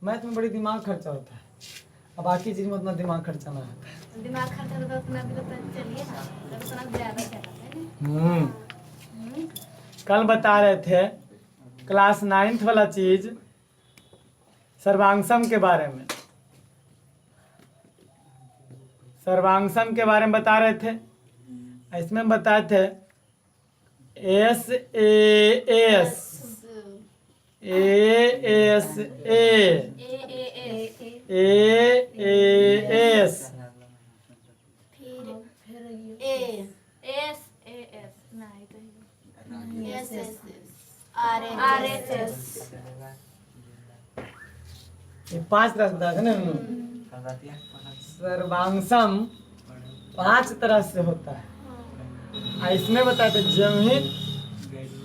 Math में बड़ी दिमाग खर्चा होता है, अब बाकी चीज में उतना दिमाग खर्चा ना होता है। दिमाग खर्चा तो उतना भी तो चलिए ना, तो उतना ज्यादा चलाते हैं। कल बता रहे थे क्लास 9th वाला चीज सर्वांगसम के बारे में, सर्वांगसम के बारे में बता रहे थे। इसमें बताए थे S A S A S A S फिर ए एस नहीं तो S S R S S ये 5 तरह से बताया था ना उन्होंने। सर्वांगसम 5 तरह से होता है। इसमें बताए थे जब ही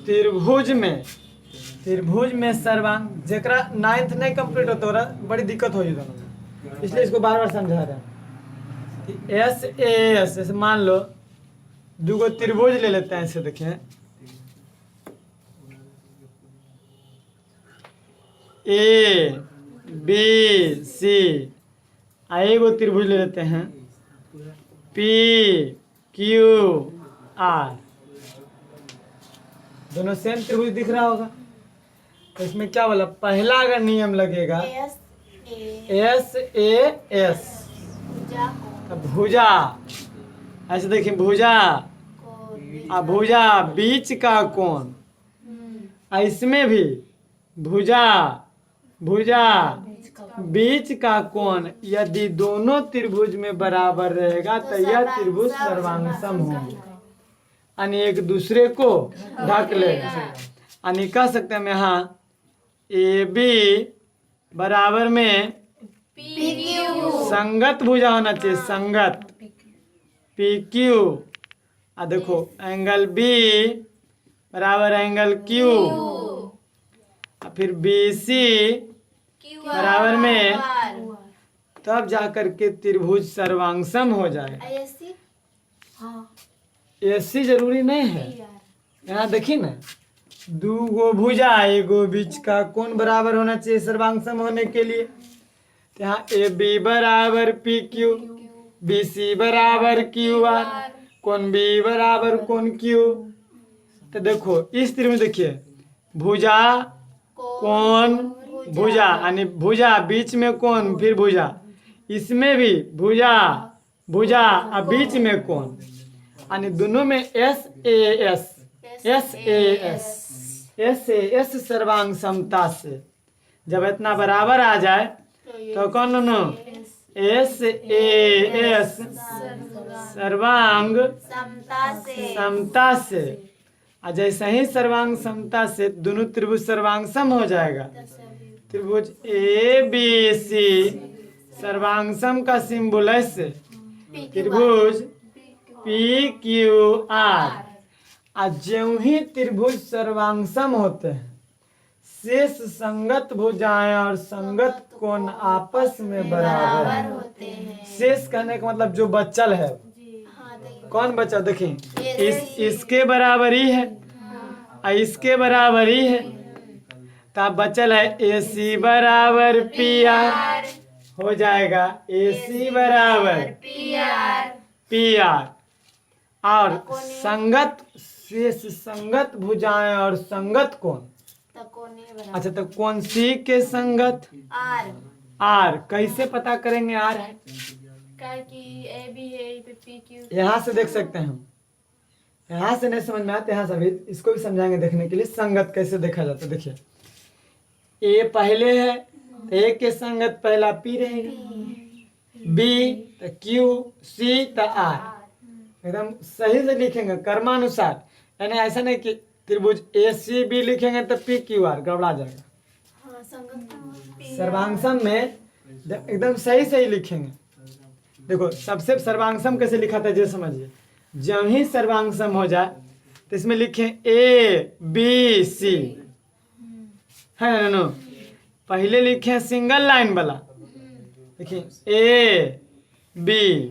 त्रिभुज में सर्वांग जेकरा 9th नहीं कंप्लीट होता रहा बड़ी दिक्कत हो जाती दोनों में, इसलिए इसको बार बार समझा रहे हैं। एस ए एस जैसे मान लो दूगो त्रिभुज ले लेते हैं, ऐसे देखें ए बी सी, एगो त्रिभुज ले लेते हैं पी क्यू आर, दोनों सेम त्रिभुज दिख रहा होगा। तो इसमें क्या बोला, पहला अगर नियम लगेगा एस ए एस भुजा, ऐसे देखिए भुजा भुजा बीच का कोण, इसमें भी भुजा बीच का कोण यदि दोनों त्रिभुज में बराबर रहेगा तो यह त्रिभुज सर्वांगसम होंगे, यानी एक दूसरे को ढक लेगा। यानी कह सकते हैं हम यहाँ ए बी बराबर में संगत भुजा होना चाहिए, संगत पी क्यू, देखो एंगल बी बराबर एंगल क्यू, फिर बी सी बराबर में, तब जाकर के त्रिभुज सर्वांगसम हो जाए। ऐसी जरूरी नहीं है, यहाँ देखिए ना दूगो भुजा एगो बीच का कोण बराबर होना चाहिए सर्वांगसम होने के लिए। तो यहाँ ए बी बराबर पी क्यू, बी सी बराबर क्यू आर, कोण बी बराबर कोण क्यू। तो देखो इस त्रिभुज देखिए भुजा कोण भुजा, यानी भुजा बीच में कोण फिर भुजा, इसमें भी भुजा और बीच में कोण, यानी दोनों में एस ए एस सर्वांग समता से जब इतना बराबर आ जाए तो कौन दोनों एस ए एस सर्वांग समता से, जैसे ही सर्वांग समता से दोनों त्रिभुज सर्वांगसम हो जाएगा। त्रिभुज ए बी सी सर्वांगसम का सिंबल है से त्रिभुज पी क्यू आर, ज्यों ही त्रिभुज सर्वांगसम होते हैं शेष संगत भुजाएं और संगत कोण आपस में बराबर होते हैं। शेष कहने का मतलब जो बचल है, कौन बचा देखिए इसके बराबर ही है इसके बराबर ही है, तब बचल है ए सी बराबर पी आर हो जाएगा, ए सी बराबर पी आर और संगत शेष संगत भुजाएं और संगत कोण। अच्छा तो कौन सी के संगत आर कैसे पता करेंगे आर है, यहाँ से देख सकते हैं हम, यहाँ से नहीं समझ में आते, यहाँ से भी इसको भी समझाएंगे देखने के लिए संगत कैसे देखा जाता है। देखिए ए पहले है तो ए के संगत पहला पी रहेगा, बी तो क्यू, सी तो आर, एकदम सही से लिखेंगे कर्मानुसार, यानी ऐसा नहीं कि त्रिभुज ए सी बी लिखेंगे तो पी क्यू आर गड़बड़ा जाएगा। सर्वांगसम में एकदम सही सही लिखेंगे। देखो सबसे सर्वांगसम कैसे लिखा था ये समझिए, जब ही सर्वांगसम हो जाए तो इसमें लिखें ए बी सी है ना, पहले लिखे सिंगल लाइन वाला, देखिए ए बी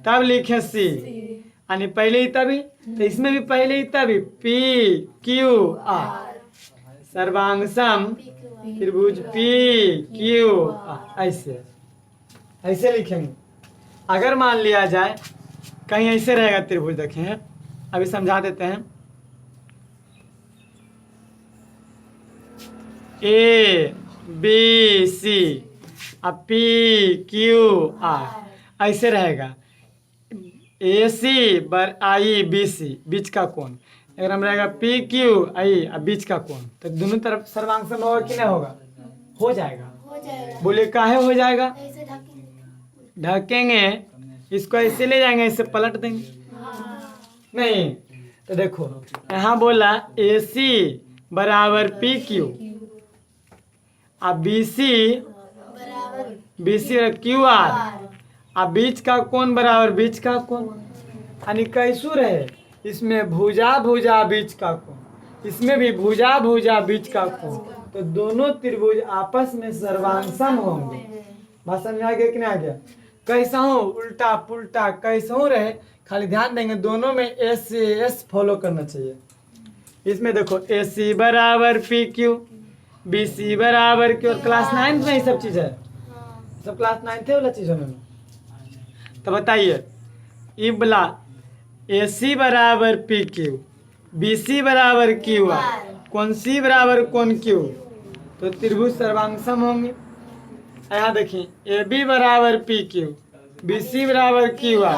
तब लिखे सी, यानी पहले ही तभी, तो इसमें भी पहले ही तभी पी क्यू आर सर्वांगसम त्रिभुज पी क्यू ऐसे ऐसे लिखेंगे। अगर मान लिया जाए कहीं ऐसे रहेगा त्रिभुज, देखें अभी समझा देते हैं। A B C P Q R ऐसे रहेगा। ए सी बर आई बी सी बीच का कोण, अगर हम रहेगा पी क्यू आई बीच का कोण, तो दोनों तरफ सर्वांग सम होगा कि नहीं होगा? हो जाएगा। बोले काहे हो जाएगा? ढकेंगे इसको, ऐसे ले जाएंगे, इससे पलट देंगे नहीं। तो देखो यहाँ बोला ए सी बराबर पी क्यू, अब बी सी क्यू आर, अब बीच का कोण बराबर बीच का कोण, यानी कैसू रहे इसमें भुजा भुजा बीच का कोण, इसमें भी भुजा भुजा बीच का कोण, तो दोनों त्रिभुज आपस में सर्वांग सम होंगे। बात समझ आ गया कि नहीं आ गया? कैसा हो उल्टा पुल्टा कैसा हो रहे, खाली ध्यान देंगे दोनों में एस से एस फॉलो करना चाहिए। इसमें देखो ए सी बराबर पी क्यू, बी सी बराबर क्यू, और क्लास 9 में ये सब चीज है, सब क्लास 9 थे वाला चीज है। तो बताइए ये बोला ए सी बराबर पी क्यू, बी सी बराबर क्यू आर, कौन सी बराबर कौन क्यू, तो त्रिभुज सर्वांग सम होंगे। यहाँ देखिए ए बी बराबर पी क्यू, बी सी बराबर क्यू आर,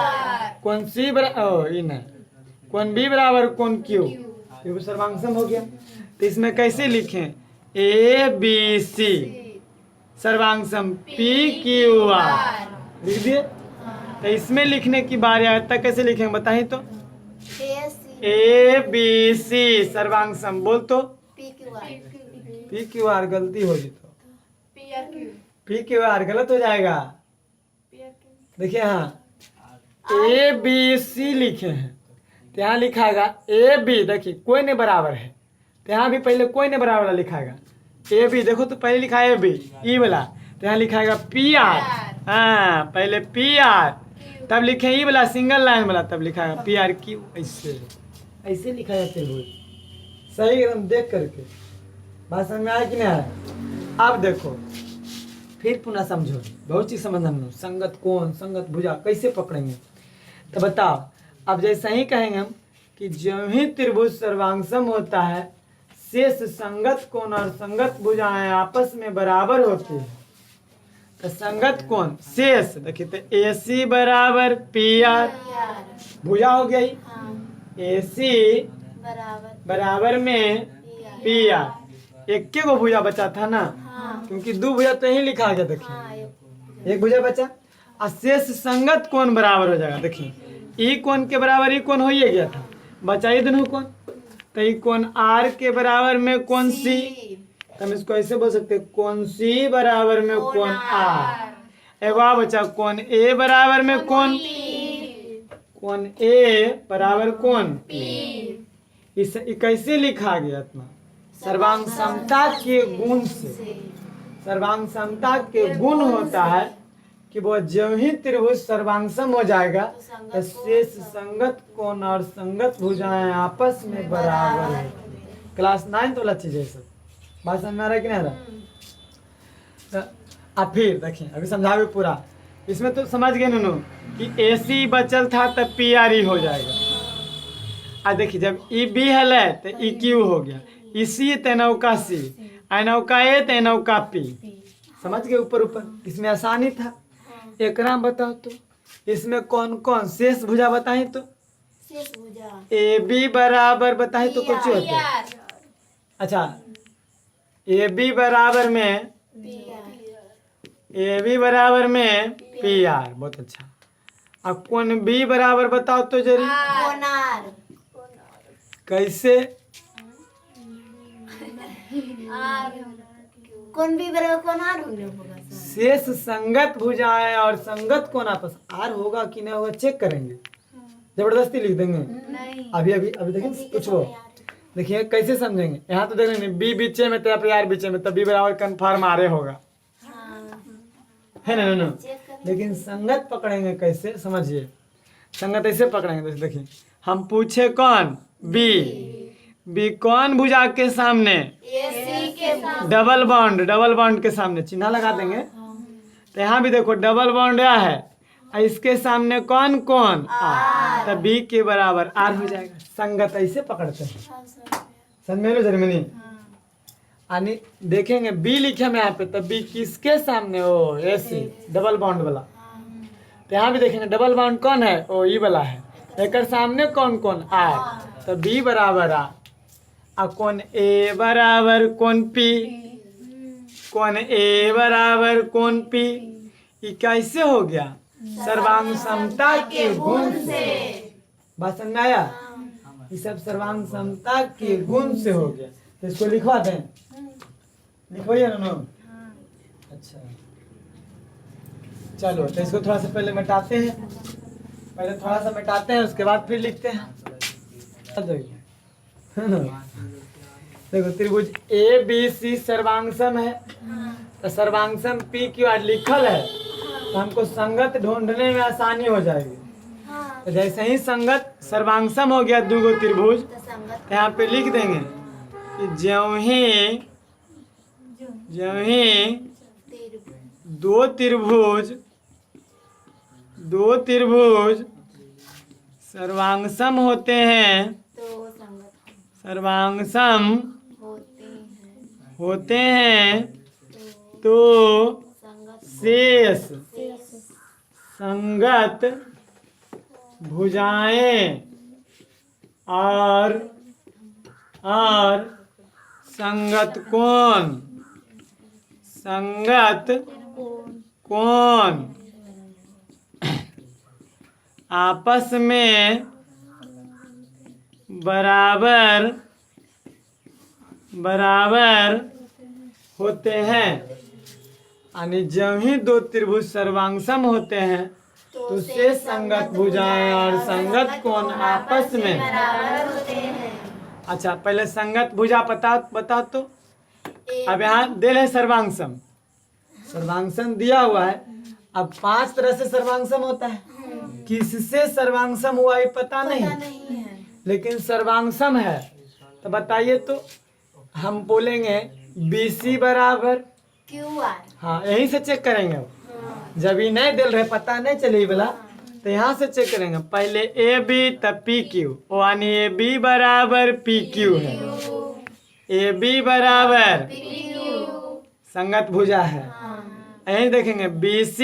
कौन सी बराबर कौन बी बराबर कौन क्यू, त्रिभुज सर्वांग सम हो गया। तो इसमें कैसे लिखें? ए बी सी सर्वांग सम पी क्यू आर लिख दिए। तो इसमें लिखने की बारी आता कैसे लिखेंगे बताइए तो? ए बी सी सर्वांग सम बोल तो पी क्यू आर, गलती होगी तो पी क्यू आर गलत हो जाएगा। देखिए हाँ ए बी सी लिखे हैं, तो यहाँ लिखाएगा ए बी, देखिए कोई नहीं बराबर है, तो यहाँ भी पहले कोई नहीं बराबर लिखाएगा ए बी, देखो तो पहले लिखा है ए बी ई वाला, तो यहाँ लिखाएगा पी आर, हाँ पहले पी आर, तब लिखे ई वाला सिंगल लाइन वाला, तब लिखाएगा पी आर क्यू, ऐसे ऐसे लिखा जाते हैं सही एकदम देख करके। बात समझ में आया कि नहीं आया? अब देखो फिर पुनः समझो, बहुत चीज समझ हम लोग, संगत कोण संगत भुजा कैसे पकड़ेंगे। तो बताओ अब जैसा ही कहेंगे हम कि जो ही त्रिभुज सर्वांगसम होता है, शेष संगत कोण और संगत भुजाएं आपस में बराबर होती है। तो संगत कोण शेष देखिए तो ए सी बराबर पी आर, भुजा हो गई ए सी बराबर में पी आर, एक के गो भुजा बचा था ना, क्योंकि दो भुजा तो यही लिखा गया, देखिए एक भुजा बचा, और शेष संगत कोण बराबर हो जाएगा। देखिए ई कोण के बराबर ई कोण हो ही गया था, बचा ही दोनों कोण, तो ई कोण आर के बराबर में कौन सी, तो हम इसको ऐसे बोल सकते हैं कौन सी बराबर में कौन आर, एवं बचा कौन ए बराबर में कौन ए बराबर कौन पी। इस कैसे लिखा गया इतना? सर्वांग समता के गुण से, सर्वांग समता के गुण होता है कि वो जो ही त्रिभुज सर्वांगसम हो जाएगा तो शेष संगत कोण और संगत भुजाएं आपस में बराबर है। क्लास 9 तो वाला चीज है सब। बात समझ में आ रहा है कि नहीं आ रहा? अब फिर देखिए अभी समझावे पूरा, इसमें तो समझ गए नू कि ए सी बचल था तब पी आर ई हो जाएगा। देखिए जब ई बी है तो ई क्यू हो गया, ई सी ते नौका सी, आई नौका ए ते नौका पी। समझ गए ऊपर ऊपर? इसमें आसानी था। एक नाम बताओ तो इसमें कौन कौन शेष भुजा बताए तो? ए बी बराबर बताए तो कुछ होता है? अच्छा ए बी बराबर में पी आर, बहुत अच्छा। अब कौन बी बराबर बताओ तो जरी कैसे? कौन भी बराबर कौन आर होगा? शेष संगत भुजाएं और संगत कोण आपस आर होगा कि नहीं होगा चेक करेंगे, जबरदस्ती लिख देंगे नहीं। अभी देखिए कुछ वो देखिए कैसे समझेंगे। यहाँ तो देख लेंगे बी बीचे में तो आर बीचे में, तब बी बराबर कन्फर्म आर होगा, है ना? लेकिन संगत पकड़ेंगे कैसे समझिए। संगत ऐसे पकड़ेंगे, देखिए हम पूछे कौन बी, बी कौन भुजा के सामने? डबल बॉन्ड के सामने चिन्ह लगा देंगे। तो यहाँ भी देखो डबल बॉन्ड आ है और इसके सामने कौन कौन आर, तो बी के बराबर आर हो जाएगा। संगत ऐसे पकड़ते हैं, समझ में लो जर्मनी। यानी देखेंगे बी लिखे हम यहाँ पे, तो बी किसके सामने, ओ ऐसे डबल बॉन्ड वाला। तो यहाँ भी देखेंगे डबल बॉन्ड कौन है, ओ ई वाला है। एक सामने कौन कौन आर, तो बी बराबर आर। और कौन ए बराबर कौन पी, कौन ए बराबर कौन पी। ये कैसे हो गया, सर्वांग समता के गुण से। बात समझ में आया, ये सब सर्वांग समता के गुण से हो गया। तो इसको लिखवा दें, लिखवाइए ना। अच्छा चलो, तो इसको थोड़ा सा पहले मिटाते हैं, उसके बाद फिर लिखते हैं। देखो त्रिभुज ए बी सी सर्वांगसम है, तो सर्वांगसम पी क्यू आर लिखल है, तो हमको संगत ढूंढने में आसानी हो जाएगी। तो जैसे ही संगत सर्वांगसम हो गया दो त्रिभुज, तो यहाँ पे लिख देंगे कि ज्यों ही दो त्रिभुज सर्वांगसम होते हैं, तो शेष संगत भुजाएं और संगत कोण आपस में बराबर होते हैं। यानी जब ही दो त्रिभुज सर्वांगसम होते हैं, तो से संगत भुजाएं और संगत कोण आपस में बराबर होते हैं। अच्छा पहले संगत भुजा बताओ तो। अब यहाँ दे रहे सर्वांगसम दिया हुआ है। अब 5 तरह से सर्वांगसम होता है, किससे सर्वांगसम हुआ ये पता नहीं है, लेकिन सर्वांगसम है। तो बताइए, तो हम बोलेंगे BC बराबर QR। हाँ यहीं से चेक करेंगे। जब ये नहीं दिल रहे पता नहीं चले वाला, तो यहाँ से चेक करेंगे। पहले AB तब PQ, यानी AB बराबर PQ है। AB बराबर संगत भुजा है। यहीं देखेंगे BC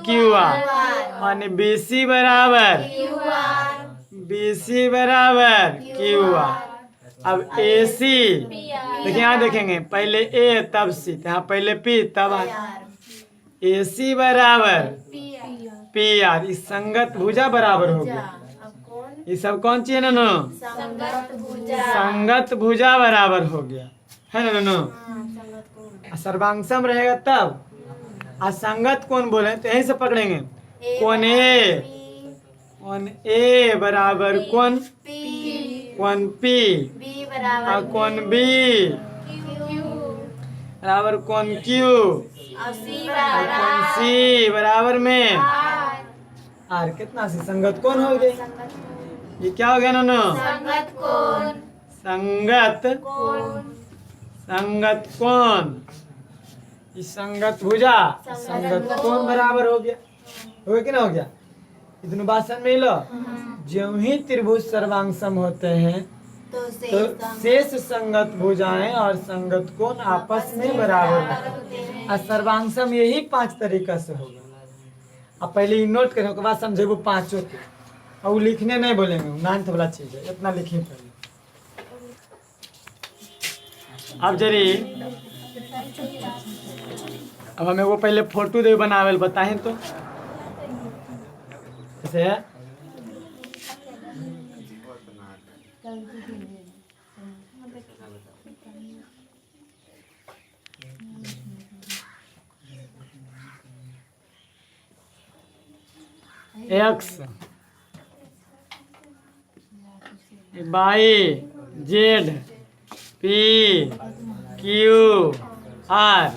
QR, यानी BC बराबर QR। अब AC देखिए, यहाँ देखेंगे पहले A तब C, यहाँ पहले P तब R। AC बराबर PR, इस संगत भुजा बराबर हो गया। ये सब कौन चीज है ना, संगत भुजा बराबर हो गया है ना। सर्वांगसम रहेगा तब। असंगत कौन बोले, तो यहीं से पकड़ेंगे। कौन ए बराबर कौन P, और कौन B बराबर कौन Q, और कौन C बराबर में R। कितना से संगत कौन हो गए, ये क्या हो गया ना, संगत कौन। इस संगत भुजा संगत कोण बराबर हो गया कि ना हो गया। इतनी बात समझ में लो। ज्यों ही त्रिभुज सर्वांगसम होते हैं, तो शेष संगत भुजाएं और संगत कोण आपस में बराबर होते हैं। और सर्वांगसम यही 5 तरीका से होगा। अब पहले नोट करें, उसके बाद समझे वो 5 होते, और वो लिखने नहीं बोलेंगे, 9th वाला चीज है, इतना लिखिए पहले। अब जरी अब हमें वो पहले फोटो दे बनावेल बताएं तो कैसे है। X Y Z P Q R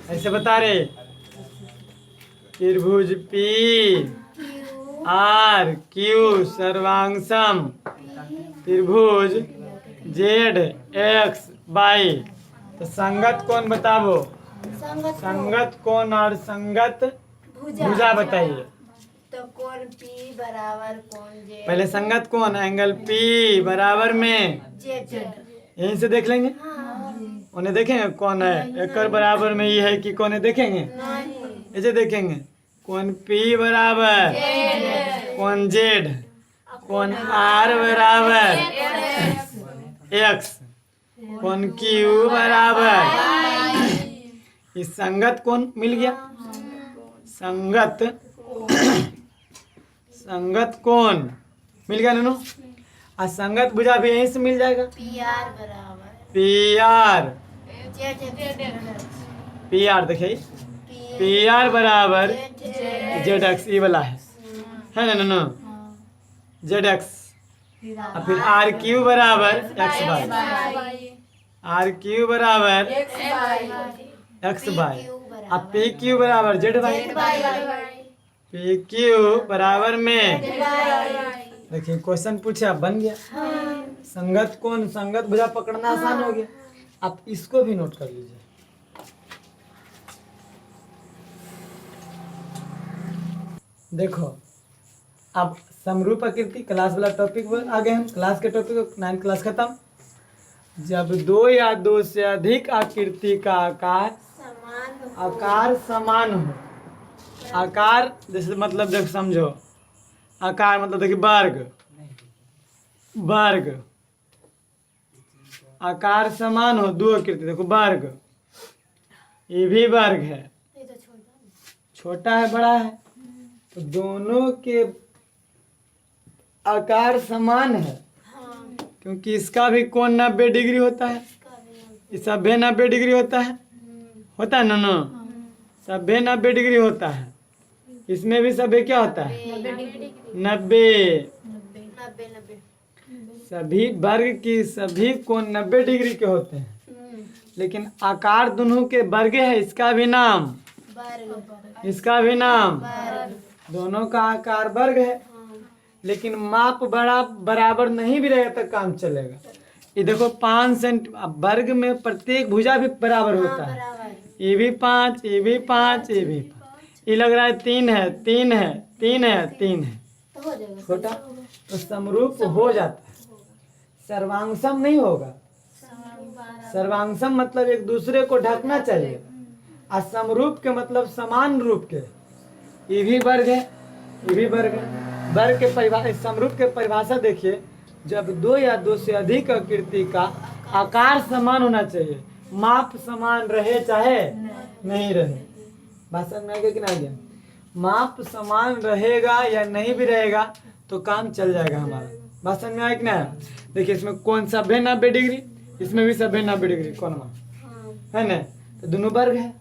ऐसे बता रहे। त्रिभुज P R Q सर्वांगसम, त्रिभुज Z X बाई। तो संगत कोण बताओ। संगत संगत कोण और संगत भुजा भुजा बताइए। तो कोण पी बराबर कोण जे पहले संगत कोण, एंगल पी बराबर में, जेड यहीं से देख लेंगे। उन्हें देखेंगे कौन है एक बराबर में ये है कि कौन है, देखेंगे नहीं ऐसे देखेंगे। कौन पी बराबर कौन जेड, कौन आर बराबर एक्स, कौन क्यू बराबर। इस संगत कौन मिल गया। संगत संगत कौन मिल गया ननू। और संगत भुजा भी यहीं से मिल जाएगा। पी आर बराबर P R, Z P R देखिए, पी आर बराबर जेड एक्स, ये वाला है ना ननू, जेड एक्स। और फिर आर क्यू बराबर एक्स वाई, आर क्यू बराबर एक्स वाई। अब पी क्यू बराबर जेड वाई, पी क्यू बराबर में। देखिए क्वेश्चन पूछे अब बन गया। संगत कौन, संगत भुजा पकड़ना आसान हो गया। आप इसको भी नोट कर लीजिए। देखो अब समरूप आकृति क्लास वाला टॉपिक पर आ गए हम। क्लास के टॉपिक 9th क्लास खत्म। जब दो या दो से अधिक आकृति का आकार समान हो, आकार जैसे मतलब देख समझो, आकार मतलब देखिए वर्ग, वर्ग आकार समान हो, दो आकृति देखो वर्ग, ये भी वर्ग है, छोटा है बड़ा है, तो दोनों के आकार समान है। क्योंकि इसका भी कोण 90 डिग्री होता है, इसका भी 90 डिग्री होता है ना ना, सभ्य 90 डिग्री होता है। इसमें भी सभ्य क्या होता है 90। सभी वर्ग की सभी कोण 90 डिग्री के होते हैं, लेकिन आकार दोनों के वर्ग है। इसका भी नाम, इसका भी नाम, दोनों का आकार वर्ग है, लेकिन माप बड़ा बराबर नहीं भी रहेगा तो काम चलेगा। ये देखो 5 सेंटीमीटर वर्ग में प्रत्येक भुजा भी बराबर होता है। ये भी 5, ये भी 5, ये भी 5। ये लग रहा है 3 है, 3 है, 3 है, 3 है, छोटा तो समरूप हो जाता है। सर्वांगसम नहीं होगा। सर्वांगसम मतलब एक दूसरे को ढकना चाहिए, और समरूप के मतलब समान रूप के। ये भी वर्ग है, ये भी वर्ग है। वर्ग के परिभाषा, समरूप के परिभाषा देखिए, जब दो या दो से अधिक आकृति का आकार समान होना चाहिए, माप समान रहे चाहे नहीं रहे। भाषा में आगे कि ना गया, माप समान रहेगा या नहीं भी रहेगा तो काम चल जाएगा हमारा। भाषा में आया कि ना। देखिए इसमें कौन सा 90 डिग्री, इसमें भी 90 डिग्री, कौन है ना, तो दोनों वर्ग है।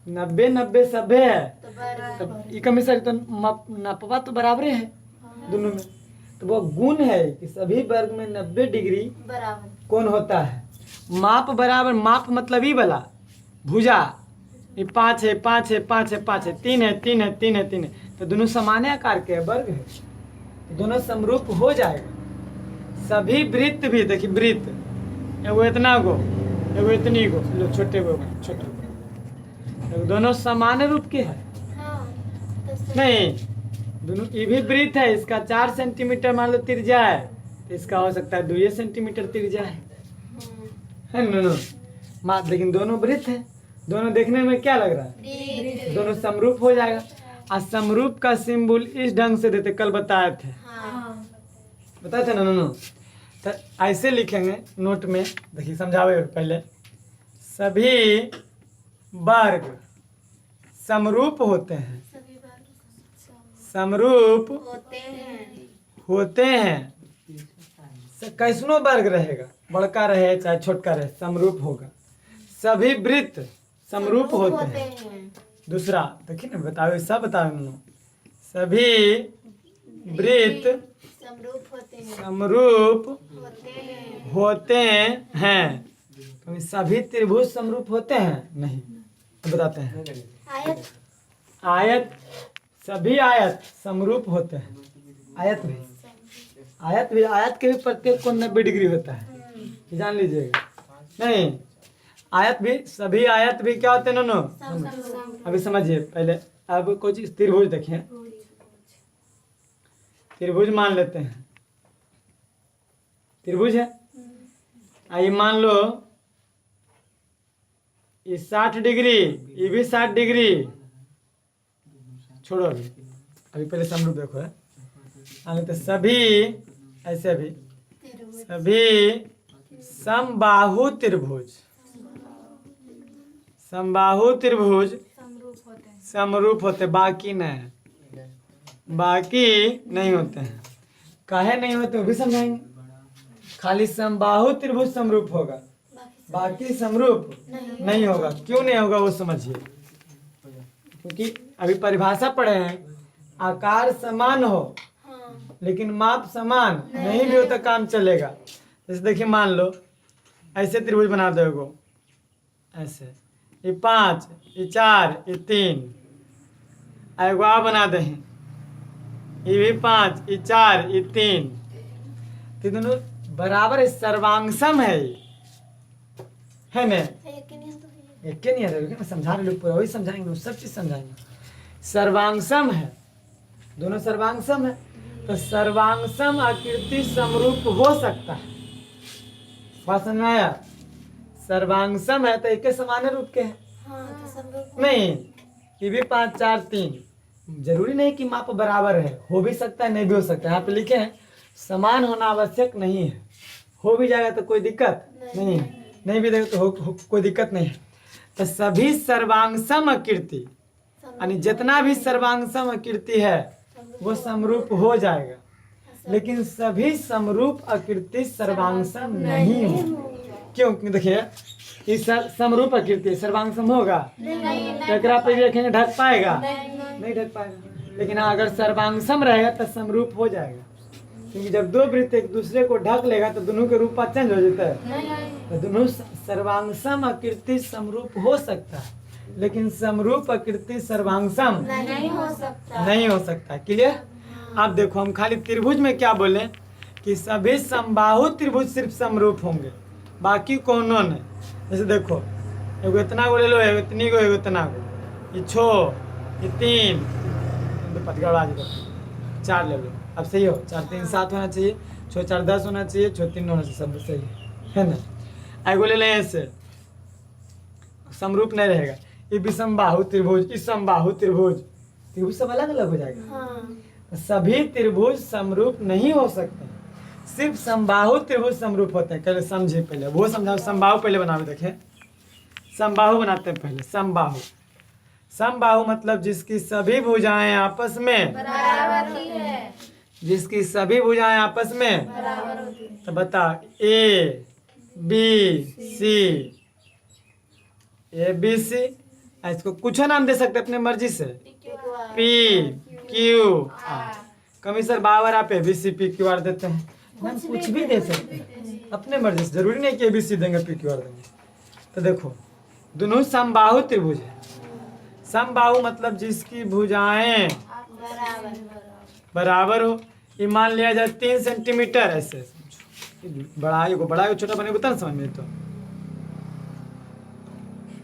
90 सभ्य है, तब इका में सर तो नापवा तो बराबर है दोनों में। तो वो गुण है कि सभी वर्ग में 90 डिग्री बराबर कौन होता है। माप बराबर, माप मतलब ही वाला भुजा, ये 5 है, 5 है, 5 है, 5 है, 3 है, 3 है, 3 है, 3 है, तो दोनों समान आकार के वर्ग है, तो दोनों समरूप हो जाएगा। सभी वृत्त भी देखिए, वृत्त एगो इतना गो, एगो इतनी गो, लो छोटे गो, छोटे गो, दोनों समान रूप के है नहीं। दोनों ये भी वृत्त है, इसका 4 सेंटीमीटर मान लो त्रिज्या है, तो इसका हो सकता है 2 सेंटीमीटर त्रिज्या है ना। लेकिन दोनों वृत्त है, दोनों देखने में क्या लग रहा है, दोनों समरूप हो जाएगा। और समरूप का सिंबल इस ढंग से देते, कल बताए थे, बताए थे ना। तो ऐसे लिखेंगे नोट में, देखिए समझावे पहले। सभी वर्ग समरूप होते हैं, समरूप होते हैं। कैसनो वर्ग रहेगा, बड़का रहे चाहे छोटका रहे, समरूप होगा। सभी वृत्त समरूप होते हैं। दूसरा देखिए ना, बताओ सब बताओ ना। सभी वृत्त समरूप होते हैं। तो सभी त्रिभुज समरूप होते हैं नहीं, बताते हैं। आयत, सभी आयत समरूप होते हैं। आयत भी, आयत के भी प्रत्येक कोण 90 डिग्री होता है, जान लीजिएगा। नहीं, आयत भी, सभी आयत भी क्या होते हैं नोनो? अभी समझिए पहले। अब कोई चीज त्रिभुज देखिए, त्रिभुज मान लेते हैं, त्रिभुज है। आइए मान लो ये 60 डिग्री, ये भी 60 डिग्री, छोड़ो अभी, अभी पहले समरूप देखो है। तो सभी ऐसे भी सभी समबाहु त्रिभुज, समबाहु त्रिभुज समरूप होते, बाकी नहीं, बाकी नहीं होते हैं। काहे नहीं होते वो भी समझाएंगे। खाली समबाहु त्रिभुज समरूप होगा, बाकी समरूप नहीं होगा। क्यों नहीं होगा वो समझिए, क्योंकि अभी परिभाषा पढ़े हैं, आकार समान हो लेकिन माप समान नहीं भी हो तो काम चलेगा। जैसे देखिए मान लो ऐसे त्रिभुज बना दो एगो, ऐसे ये 5, ये 4, ये 3, एगो आ बना दे, ये भी 5, ये 4, ये 3, तो दोनों बराबर है, सर्वांगसम है ना? एक के नहीं है, समझा रहे लोग, पूरा वही समझाएंगे, सब चीज समझाएंगे। सर्वांगसम है, दोनों सर्वांगसम है, तो सर्वांगसम आकृति समरूप हो सकता है। बात समझ में आया? सर्वांगसम है तो एक के समान रूप के हैं। नहीं, ये भी 5, 4, 3, जरूरी नहीं कि माप बराबर है, हो भी सकता है नहीं भी हो सकता है। यहाँ पे लिखे हैं समान होना आवश्यक नहीं है, हो भी जाएगा तो कोई दिक्कत नहीं है, नहीं भी देगा तो कोई दिक्कत नहीं है। तो सभी सर्वांगसम आकृति, यानी जितना भी सर्वांगसम आकृति है वो समरूप हो जाएगा, लेकिन सभी समरूप आकृति सर्वांगसम नहीं हो। क्यों? देखिए इस समरूप आकृति सर्वांगसम होगा, टकरा पे भी रखेंगे ढक पाएगा? नहीं ढक पाएगा। लेकिन अगर सर्वांगसम रहेगा तो समरूप हो जाएगा, क्योंकि जब दो वृत्त एक दूसरे को ढक लेगा तो दोनों के रूप चेंज हो जाता है। तो दोनों सर्वांगसम आकृति समरूप हो सकता है, लेकिन समरूप आकृति सर्वांगसम नहीं हो सकता। क्लियर? आप देखो हम खाली त्रिभुज में क्या बोले कि सभी समबाहु त्रिभुज सिर्फ समरूप होंगे, बाकी कोनो नहीं। जैसे देखो एगो इतना गो ले लो, एगो इतनी गो, एगो इतना गो, ये 6, ये 3, पतगढ़ 4 ले लो। अब सही हो, 4, 3, 7 होना चाहिए, 6, 4, 10 होना चाहिए, 6, 3 होना चाहिए, सब सही है ना? एगो ले लें ऐसे, समरूप नहीं रहेगा। ये भी समबाहु त्रिभुज, इस समबाहु त्रिभुज, त्रिभुज सब अलग अलग हो जाएगा। सभी त्रिभुज समरूप नहीं हो सकते, सिर्फ समबाहु त्रिभुज समरूप होते हैं। पहले समझे, पहले वो समझाओ। समबाहु पहले बनाओ, देखें समबाहु बनाते हैं पहले। समबाहु, समबाहु मतलब जिसकी सभी भुजाएं आपस में बराबर ही है, जिसकी सभी भुजाएं आपस में बराबर होती है। तो बता ए बी सी, इसको कुछ नाम दे सकते अपने मर्जी से, पी क्यू आर। कमिश्नर बावर आप एबीसी पी क्यू आर देते हैं, हम कुछ भी दे सकते हैं अपने मर्जी से, जरूरी नहीं कि एबीसी देंगे पी क्यू आर देंगे। तो देखो दोनों समबाहु त्रिभुज है। समबाहु मतलब जिसकी भुजाएं बराबर हो। ये मान लिया जाए 3 सेंटीमीटर, ऐसे समझो, बड़ा को बड़ा छोटा बने बता समझ में। तो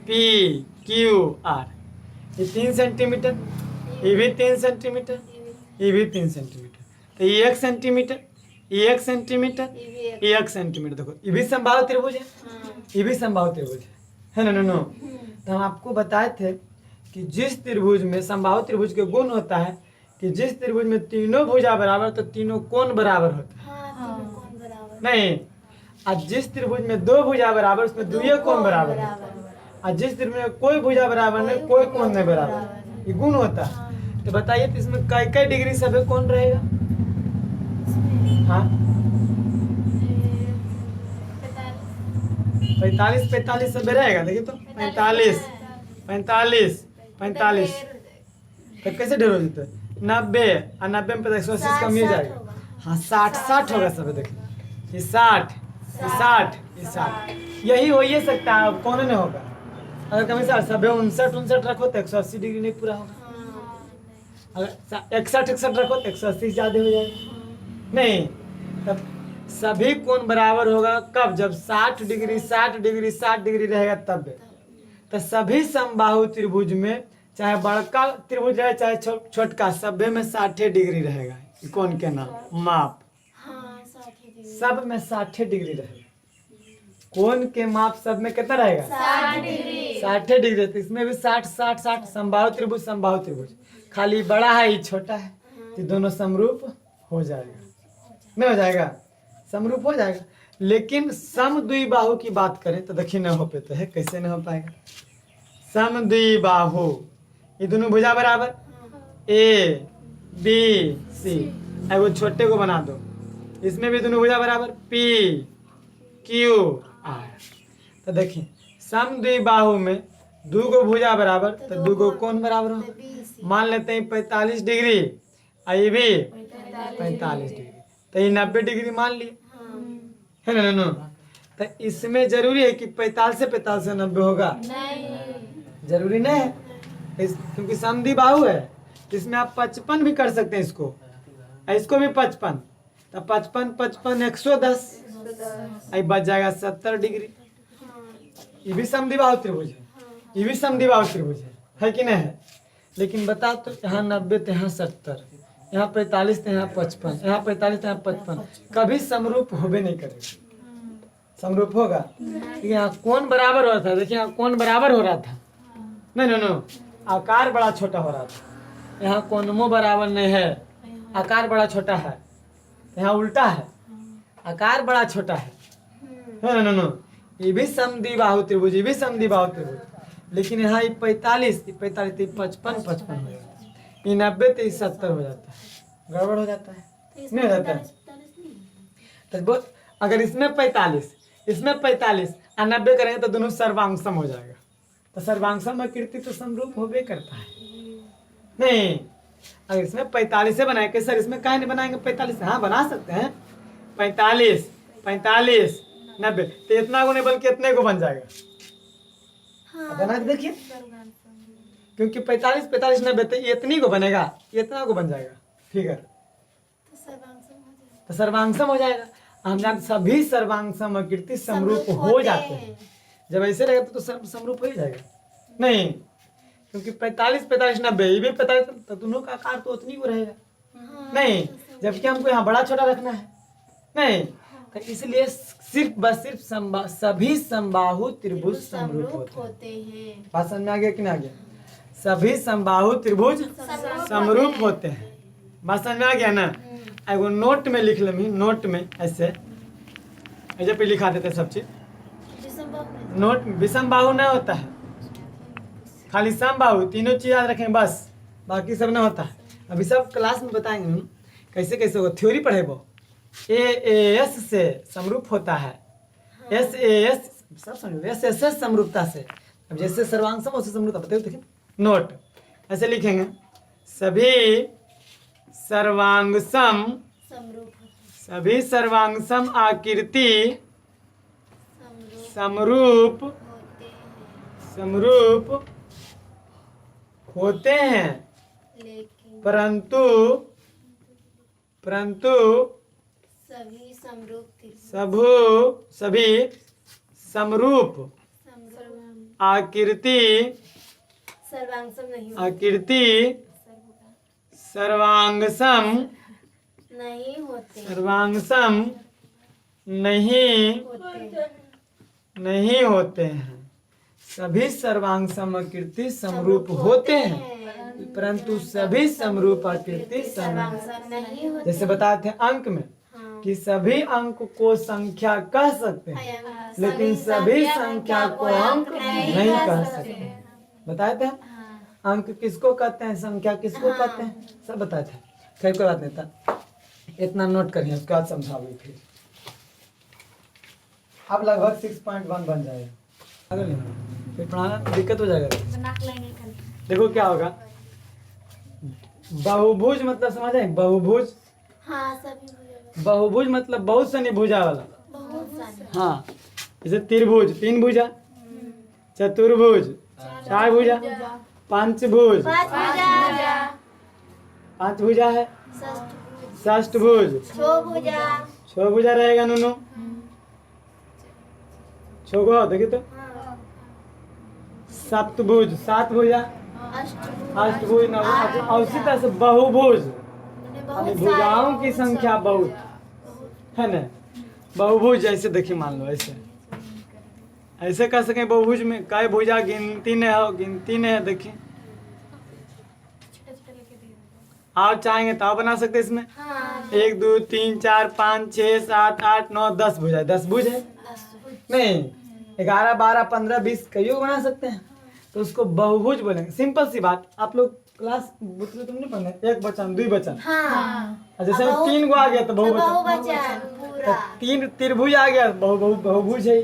पी क्यू आर, ये 3 सेंटीमीटर, ये भी 3 सेंटीमीटर, ये भी 3 सेंटीमीटर, तो ये 1 सेंटीमीटर, ये 1 सेंटीमीटर, ये 1 सेंटीमीटर। देखो ये भी समबाहु त्रिभुज है, ये भी समबाहु त्रिभुज है ना? नो तो हम आपको बताए थे कि जिस त्रिभुज में, समबाहु त्रिभुज के गुण होता है कि जिस त्रिभुज में तीनों भुजा बराबर तो तीनों कोण बराबर होता है। नहीं, और जिस त्रिभुज में 2 भुजा बराबर उसमें 2 कोण बराबर है, और जिस त्रिभुज में कोई भुजा बराबर नहीं, कोई कोण नहीं बराबर, ये गुण होता है। तो बताइए तो इसमें कई डिग्री सभी कोण रहेगा? हाँ 45 सब रहेगा। देखिए तो 45 तो कैसे ढेर हो जाते? 90 और 90 में 180 कम ही जाएगा। हाँ 60 होगा सब। देखिए ये 60, ये 60, ये 60, यही हो ही सकता है, अब कौन नहीं होगा। अगर कभी सब 59 रखो तो 180 डिग्री नहीं पूरा होगा। अगर 61 रखो तो 180 ज्यादा हो जाएगा। नहीं, तब सभी कोण बराबर होगा कब? जब 60 डिग्री 60 डिग्री 60 डिग्री रहेगा तब। तो सभी समबाहु त्रिभुज में चाहे बड़का त्रिभुज है चाहे छोटका, सभे में 60 डिग्री रहेगा। कोण के नाम माप हाँ 60 सब में 60 डिग्री रहेगा। कोण के माप सब में कितना रहेगा? 60 डिग्री। तो इसमें भी 60 60 60 समबाहु त्रिभुज समबाहु त्रिभुज, खाली बड़ा है ये छोटा है, तो दोनों समरूप हो जाएगा। नहीं हो जाएगा? समरूप हो जाएगा। लेकिन समद्विबाहु की बात करें तो देखिए नहीं हो पाते है। कैसे नहीं हो पाएगा? समद्विबाहु ये दोनों भुजा बराबर, ए बी सी, वो छोटे को बना दो। इसमें भी दोनों भुजा बराबर, पी क्यू आर। तो देखिए समद्विबाहु में दो गो भुजा बराबर, तो दो गो कोण बराबर हो। मान लेते हैं 45 डिग्री, ये भी 45 डिग्री, तो ये 90 डिग्री मान लिए, है ना? नो तो इसमें जरूरी है कि 45 से 90 होगा? जरूरी नहीं है, क्योंकि समद्विबाहु है। इसमें आप 55 भी कर सकते हैं, इसको भी 55, तो 55 55 110, आई बच जाएगा 70 डिग्री। ये भी समद्विबाहु त्रिभुज है, ये भी समद्विबाहु त्रिभुज है कि नहीं है? लेकिन बता तो यहाँ 90 तो यहाँ 70, यहाँ 45 तो यहाँ 55, यहाँ 45 तो यहाँ 55, कभी समरूप होबे नहीं करेगा। समरूप होगा? यहाँ कोण बराबर हो रहा था, देखिए यहाँ कोण बराबर हो रहा था, नहीं आकार बड़ा छोटा हो रहा था। यहाँ कोणों बराबर नहीं है, आकार बड़ा छोटा है। यहाँ उल्टा है, आकार बड़ा छोटा है। नो ये भी समद्विबाहु त्रिभुज, ये भी समद्विबाहु त्रिभुज। लेकिन यहाँ 45 55 55 55 हो जाता है, ये 90 तो 70 हो जाता है। गड़बड़ हो जाता है, नहीं हो जाता है? तो बहुत अगर इसमें 45 इसमें 45 और 90 करेंगे तो दोनों सर्वांगसम हो जाएगा। तो सर्वांगसम आकृति तो समरूप होबे करता है। नहीं अगर इसमें 45 से बनाए के सर इसमें काहे नहीं बनाएंगे 45 से? हाँ बना सकते हैं, 45 45 90, तो इतना को नहीं बल्कि इतने को बन जाएगा। बना के देखिए, क्योंकि 45 45 90 तो इतनी को बनेगा, इतना को बन जाएगा फिगर, तो सर्वांगसम हो जाएगा। हम जानते सभी सर्वांगसम आकृति समरूप हो जाते हैं। जब ऐसे रहेगा तो समरूप हो ही जाएगा। नहीं क्योंकि 45 45 90 ये भी 45, तो दोनों का आकार तो उतनी को रहेगा। नहीं जबकि हमको यहाँ बड़ा छोटा रखना है, नहीं तो इसलिए सिर्फ सभी समबाहु त्रिभुज समरूप होते हैं। बात समझ में आ गया कि नहीं आ गया? सभी समबाहु त्रिभुज समरूप होते हैं। बात समझ में आ गया ना? एगो नोट में लिख लें, नोट में ऐसे पे लिखा देते सब चीज। नोट विषम बाहु नहीं होता है, खाली समबाहु, तीनों चीज याद रखें बस, बाकी सब ना होता है। अभी सब क्लास में बताएंगे हम कैसे कैसे होगा, थ्योरी पढ़े वो। एस से समरूप होता है, एस सब समझो, एस समरूपता से। अब जैसे सर्वांगसम उससे समरूपता बताइए। देखिए नोट ऐसे लिखेंगे, सभी सर्वांगसम आकृति समरूप होते हैं, परंतु सभी समरूप आकृति सर्वांगसम नहीं होते हैं। सभी सर्वांगसम आकृति समरूप होते हैं, परंतु सभी समरूप आकृति समरूप नहीं होते। जैसे बताते हैं अंक में कि सभी अंक को संख्या कह सकते हैं, लेकिन सभी संख्या को अंक नहीं कह सकते। बताए थे अंक किसको कहते हैं, संख्या किसको कहते हैं, सब बताए थे। खैर कोई बात नहीं था, इतना नोट करिए, उसके बाद समझाओगे। फिर अब लगभग 6.1 बन जाएगा, अगर नहीं फिर पढ़ाना दिक्कत हो जाएगा। देखो क्या होगा, बहुभुज मतलब समझ आए? बहुभुज, बहुभुज मतलब बहुत सारी भुजा वाला। हाँ जैसे त्रिभुज 3 भुजा, चतुर्भुज 4 भुजा, पंचभुज 5 भुजा है, षष्ठभुज छो भुजा रहेगा नूनू। छो को देखिए तो सप्तभुज, सात भुजा, अष्टभुज, नवभुज, और इसी तरह से बहुभुज, यानी भुजाओं की संख्या बहुत है ना। बहुभुज जैसे देखिए, मान लो ऐसे ऐसे कर सकें। बहुभुज में कई भुजा गिनती नहीं हो, गिनती नहीं है। देखिए आप चाहेंगे तो आप बना सकते हैं इसमें। 1 2 3 4 5 6 7 8 9 10 भुजा, 10 भुज है नहीं। 11 12 15 20 कईयों को बना सकते हैं, तो उसको बहुभुज बोलेंगे। सिंपल सी बात। आप लोग क्लास बुतले तुमने पढ़े, एक वचन, दुई वचन। जैसे 3 गो आ गया तो बहुवचन। तो 3 त्रिभुज आ गया, बहुभुज है।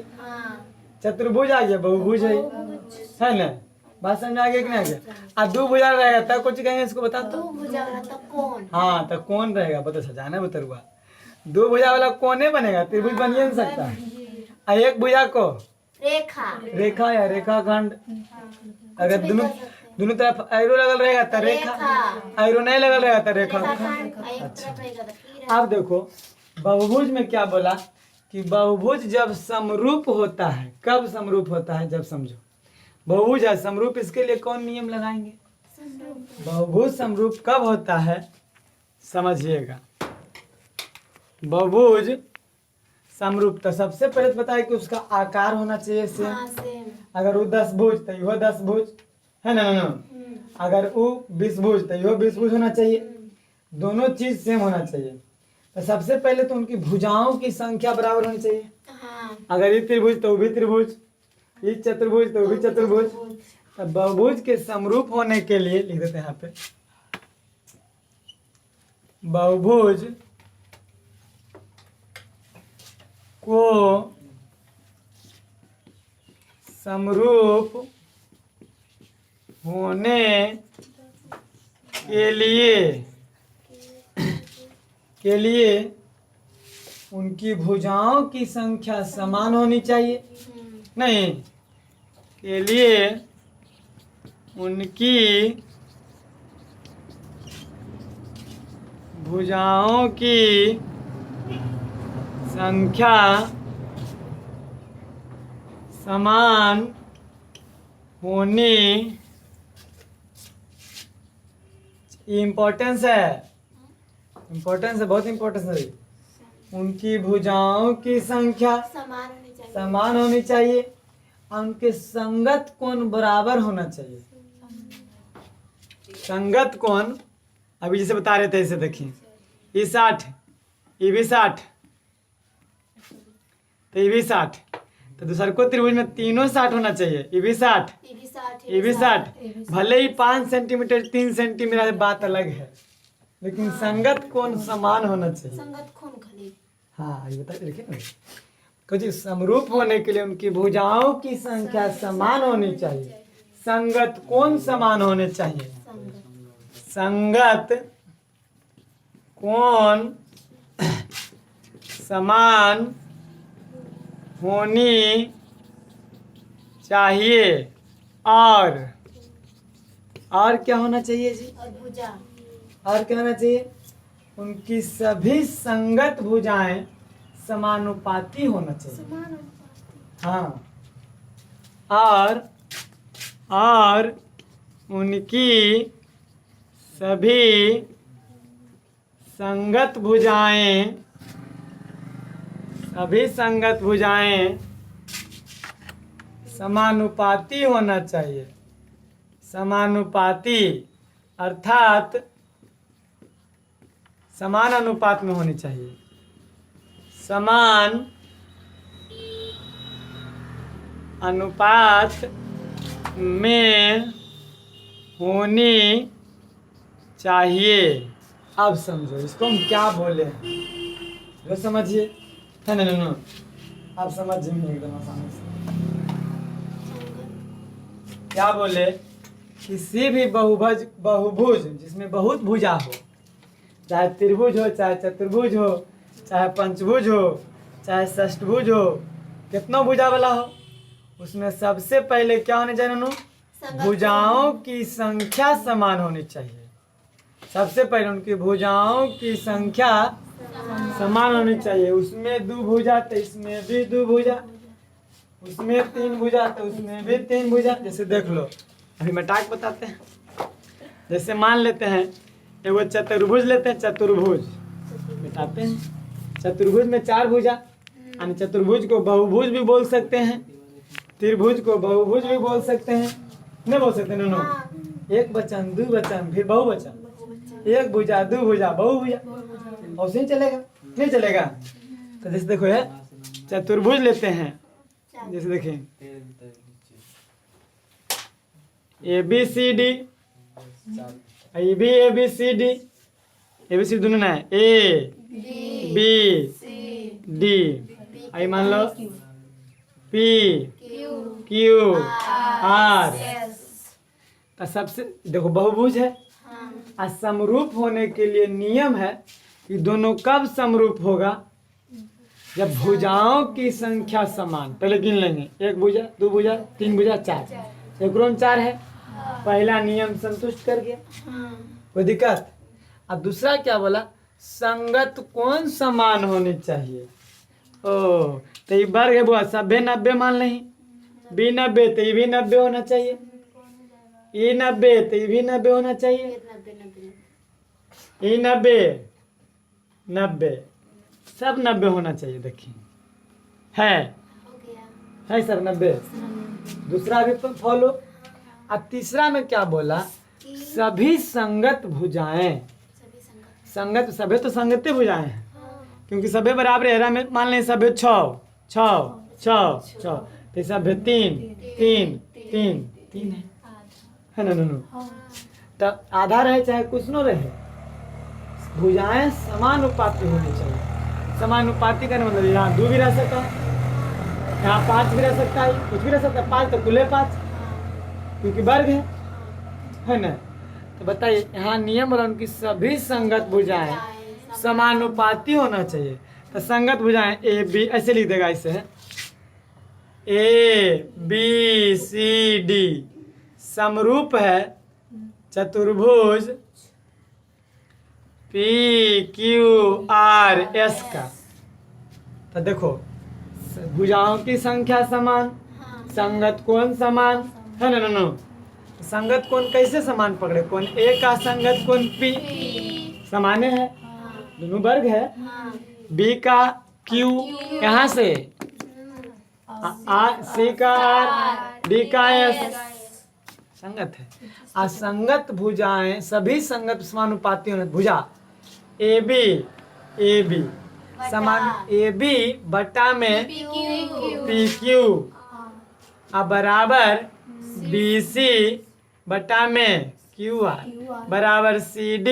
चतुर्भुज आ गया, बहुभुज है ना। बात समझ आ गया कि नहीं आ गया? और 2 भुजा रहेगा तब कुछ कहेंगे इसको, बता दो। हाँ तो कौन रहेगा, बता सजाना बतरुआ। 2 भुजा वाला कौन बनेगा, त्रिभुज बन ही नहीं सकता। और 1 भुजा को रेखा या रेखाखंड। अगर दोनों तरफ एरो लगल रहेगा तो रेखा, एरो नहीं लगल रहेगा तो रेखाखंड। अच्छा अब देखो बहुभुज में क्या बोला कि बहुभुज जब समरूप होता है। कब समरूप होता है? जब समझो बहुभुज है समरूप, इसके लिए कौन नियम लगाएंगे? बहुभुज समरूप कब होता है समझिएगा। बहुभुज समरूप तो सबसे पहले तो बताया कि उसका आकार होना चाहिए सेम। अगर वो 10 भुज तो यो 10 भुज है ना। अगर वो 20 भुज तो यो 20 भुज होना चाहिए। दोनों चीज सेम होना चाहिए। तो सबसे पहले तो उनकी भुजाओं की संख्या बराबर होनी चाहिए। अगर ये त्रिभुज तो वो भी त्रिभुज, ये चतुर्भुज तो वो भी चतुर्भुज। तो बहुभुज के समरूप होने के लिए लिख देते हैं यहाँ पे, बहुभुज को समरूप होने के लिए उनकी भुजाओं की संख्या समान होनी चाहिए। नहीं, के लिए उनकी भुजाओं की संख्या समान होनी, इम्पोर्टेंस है, बहुत इम्पोर्टेंस है। उनकी भुजाओं की संख्या समान होनी चाहिए और उनके संगत कोण बराबर होना चाहिए। संगत कोण अभी जैसे बता रहे थे, इसे देखिए, ये 60, ये भी 60, तो ये भी 60। तो दूसरे को त्रिभुज में तीनों 60 होना चाहिए। ये भी 60, ये भी 60। भले ही 5 सेंटीमीटर 3 सेंटीमीटर बात अलग है, लेकिन संगत कोण समान होना चाहिए। हाँ ये बता देखिए ना, कुछ समरूप होने के लिए उनकी भुजाओं की संख्या समान होनी चाहिए। संगत कोण समान होने चाहिए। संगत कोण समान होनी चाहिए। और क्या होना चाहिए जी? और क्या होना चाहिए? उनकी सभी संगत भुजाएं समानुपाती होना चाहिए। हाँ, और उनकी सभी संगत भुजाएं समानुपाती होना चाहिए। समानुपाती अर्थात समान अनुपात में होनी चाहिए। समान अनुपात में होनी चाहिए। अब समझो इसको हम क्या बोले, जो समझिए है ना। आप समझ जाएंगे एकदम आसानी से। क्या बोले? किसी भी बहुभुज जिसमें बहुत भुजा हो, चाहे त्रिभुज हो, चाहे चतुर्भुज हो, चाहे पंचभुज हो, चाहे षष्ठभुज हो, कितना भुजा वाला हो, उसमें सबसे पहले क्या होने चाहिए नूनू? भुजाओं की संख्या समान होनी चाहिए। सबसे पहले उनकी भुजाओं की संख्या समान होनी चाहिए। उसमें 2 भुजा तो इसमें भी 2 भुजा, उसमें 3 भुजा तो उसमें भी 3 भुजा। जैसे देख लो, अभी मटाक बताते हैं। जैसे मान लेते हैं एगो चतुर्भुज लेते हैं, चतुर्भुज बताते हैं। चतुर्भुज में 4 भुजा, यानी चतुर्भुज को बहुभुज भी बोल सकते हैं, त्रिभुज को बहुभुज भी बोल सकते हैं, नहीं बोल सकते नोनो? एक वचन, 2 वचन, फिर बहुवचन, 1 भुजा, 2 भुजा, बहुभुजा, और नहीं चलेगा? नहीं चलेगा। तो जैसे देखो है चतुर्भुज लेते हैं, जैसे देखें ABCD, ये भी ABCD, ABC दोनों ना है, ABCD, आई मान लो PQR। तो सबसे देखो बहुभुज है, और समरूप होने के लिए नियम है कि दोनों कब समरूप होगा? जब भुजाओं की संख्या समान। पहले गिन लेंगे, 1 भुजा, 2 भुजा, 3 भुजा, 4। एक 4 है, पहला नियम संतुष्ट कर गया, कोई दिक्कत? अब दूसरा क्या बोला? संगत कोण समान होनी चाहिए। ओ तो ये वर्ग है बुआ, सभ्य 90 मान नहीं, B 90 तो ये भी 90 होना चाहिए, E 90 तो ये भी 90 होना चाहिए, E 90 सब 90 होना चाहिए। देखिए है सब 90। दूसरा भी फॉलो। अब तीसरा में क्या बोला? सभी संगत भुजाएं। संगत सभे तो संगत भुजाएं हैं, क्योंकि सभे बराबर है। में मान लें सभे 6 तो सभे 3 है ना? तब आधा रहे चाहे कुछ न रहे, भुजाएं समानुपाती होनी चाहिए। समानुपाती का मतलब यहाँ 2 भी रह सकता है, यहाँ 5 भी रह सकता है, कुछ भी रह सकता है। 5 तो कुल 5, क्योंकि वर्ग है ना? तो बताइए, यहाँ नियम और उनकी सभी संगत भुजाएं समानुपाती होना चाहिए। तो संगत भुजाएं AB ऐसे लिख देगा, ऐसे है ABCD समरूप है चतुर्भुज PQRS का। तो देखो भुजाओं की संख्या समान, संगत कोण समान है ना? संगत कोण कैसे समान पकड़े? कोण A का संगत कोण P समाने है, दोनों वर्ग है। B का Q यहाँ से, C का R, D का S संगत है। असंगत भुजाएं सभी संगत समानुपाती होने। भुजा AB समान, AB बटा में PQ बराबर BC बटा में QR बराबर CD